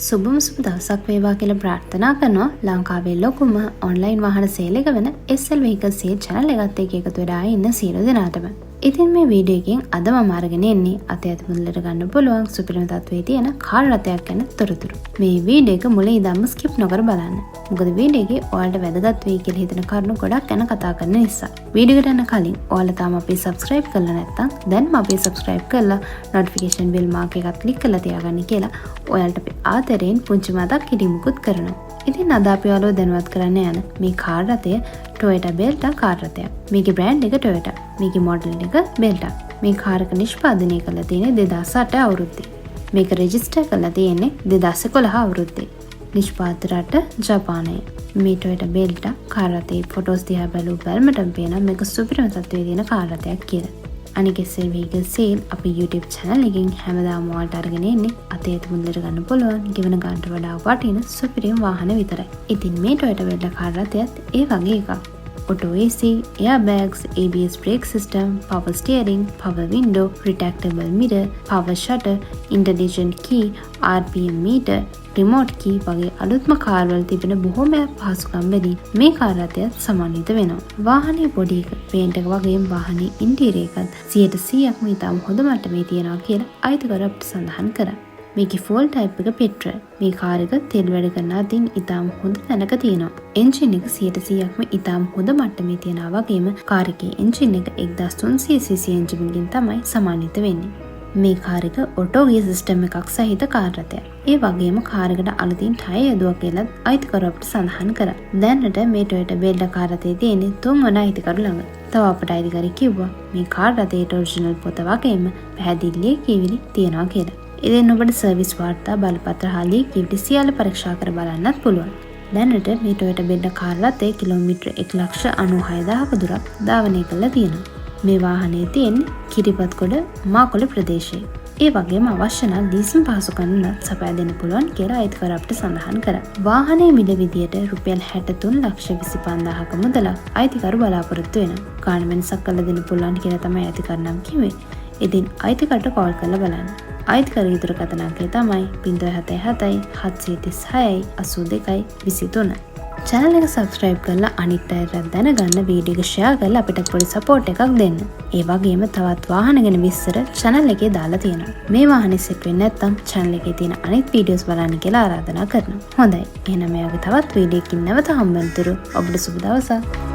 සුබම සුබ දවසක් වේවා කියලා ප්‍රාර්ථනා කරනවා. ලංකාවේ ලොකුම ඔන්ලයින් වාහන සේල් එක වෙන SL Vehicle Sale channel එකත් එක්ක එකතු වෙලා ඉන්න සියලු දෙනාටම. ඉතින් මේ වීඩියෝ එකෙන් අද මම අරගෙන එන්නේ අතේ අත මුදලට ගන්න පුළුවන් සුපිරිම තත්ත්වයේ තියෙන කාර් රථයක් ගැන තොරතුරු. මේ වීඩියෝ එක මුලින් ඉඳන්ම ස්කිප් නොකර බලන්න. මොකද වීඩියෝ එකේ ඔයාලට වැදගත් වෙයි කියලා හිතන කරුණු ගොඩක් ගැන කතා කරන නිසා. වීඩියෝ එකට යන කලින් ඔයාලා තාම අපේ subscribe කරලා නැත්නම් දැන්ම අපේ subscribe කරලා notification bell mark එකත් click කරලා තියාගන්න කියලා ඔයාලට අපි ආදරෙන් පුංචි මතක් කිරීමකුත් කරනවා. ඉතින් අද අපි ඔයාලව දැනුවත් කරන්න යන මේ කාර් රථය Toyota Belta කාර් රථයක්. මේකේ බ්‍රෑන්ඩ් එක Toyota. මේකේ මොඩල් එක Belta. මේ කාර් එක නිෂ්පාදනය කරලා තියෙන්නේ 2008 අවුරුද්දේ. මේක රෙජිස්ටර් කරලා තියෙන්නේ 2011 අවුරුද්දේ. නිෂ්පාදිත රට ජපානය. මේ Toyota Belta කාර් රථයේ ෆොටෝස් දිහා බැලුවම පේනවා මේක සුපිරිම තත්ත්වයේ තියෙන කාර් රථයක් කියලා. අනික SL Vehicle Sale අපේ YouTube channel එකෙන් හැමදාම ඔයාලට අරගෙන එන්නේ අතේ අත මුදලට ගන්න පුළුවන් ගෙවන ගන්නට වඩා වටින සුපිරිම වාහන විතරයි. ඉතින් මේ Toyota Belta කාර් රථයත් ඒ වගේ එකක්. Auto AC, airbags, ABS brake system, power steering, power window, retractable mirror, power shutter, intelligent key, RPM meter, remote key වගේ අලුත්ම කාර් වල තිබෙන බොහෝමයක් පහසුකම් වලින් මේ කාර් රථයත් සමන්විත වෙනවා. වාහනේ බොඩි එක, පේන්ට් එක වගේම වාහනේ ඉන්ටීරියර් එකත් 100%ක්ම ඉතාම හොඳ මට්ටමේ තියෙනවා කියලා අයිතිකරු අපිට සඳහන් කරා. මේකේ ෆෝල් ටයිප් එක පෙට්‍රල්. මේ කාර් එක තෙල් වැඩ කරන අතින් ඉතාම හොඳ තැනක තියෙනවා. එන්ජින් එක 100%ක්ම ඉතාම හොඳ මට්ටමේ තියෙනවා වගේම කාර් එකේ එන්ජින් එක 1300cc එන්ජින් එකකින් තමයි සමන්විත වෙන්නේ. මේ කාර් එක ඔටෝ ගියර් සිස්ටම් එකක් සහිත කාර් රථයක්. ඒ වගේම කාර් එකට අලුතින් ටයර් යදුවා කියලා අයිතිකරු අපිට සඳහන් කරා. දැනට මේ Toyota Belta කාර් රථයේ තියෙන්නේ 3 වන අයිතිකරු ළඟ. තව අපට අයිතිකරු කිව්වා මේ කාර් රථයේ ඔරිජිනල් පොත වගේම පැහැදිලි කියවිලි තියනවා කියලා. ඉතින් ඔබට සර්විස් වාර්තා බලපත්‍ර හා ලියකියවිලි සියල්ල පරීක්ෂා කර බලන්නත් පුළුවන්. දැනට මේ Toyota Belta කාර් රථය කිලෝමීටර් 1,96,000ක දුරක් ධාවනය කරලා තියෙනවා. මේ වාහනේ තියෙන්නේ කිරිබත්ගොඩ මාකොළ ප්‍රදේශයේ. ඒ වගේම අවශ්‍ය නම් ලීසින් පහසුකම් සපයා දෙන්න පුළුවන් කියලා අයිතිකරු අපිට සඳහන් කරා. වාහනේ මිල විදියට රුපියල් 63,25,000ක මුදලක් අයිතිකරු බලාපොරොත්තු වෙනවා. කාණ වෙනසක් කරලා දෙන්න පුළුවන් කියලා තමයි අයිතිකරු නම් කිව්වේ. ඉතින් අයිතිකරුට කෝල් කරලා බලන්න. අයිතිකරු දුරකථන අංකය තමයි 077 736 82 23. channel එක subscribe කරලා අනිත් අයටත් දැනගන්න වීඩියෝ එක share කරලා අපිට පොඩි support එකක් දෙන්න. ඒ වගේම තවත් වාහන ගැන විස්තර channel එකේ දාලා තියෙනවා. මේ වාහනේ set වෙන්නේ නැත්නම් channel එකේ තියෙන අනිත් videos බලන්න කියලා ආරාධනා කරනවා. හොඳයි. එහෙනම් මේ වගේ තවත් වීඩියෝ එකකින් නැවත හම්බෙන්නතුරු ඔබට සුබ දවසක්.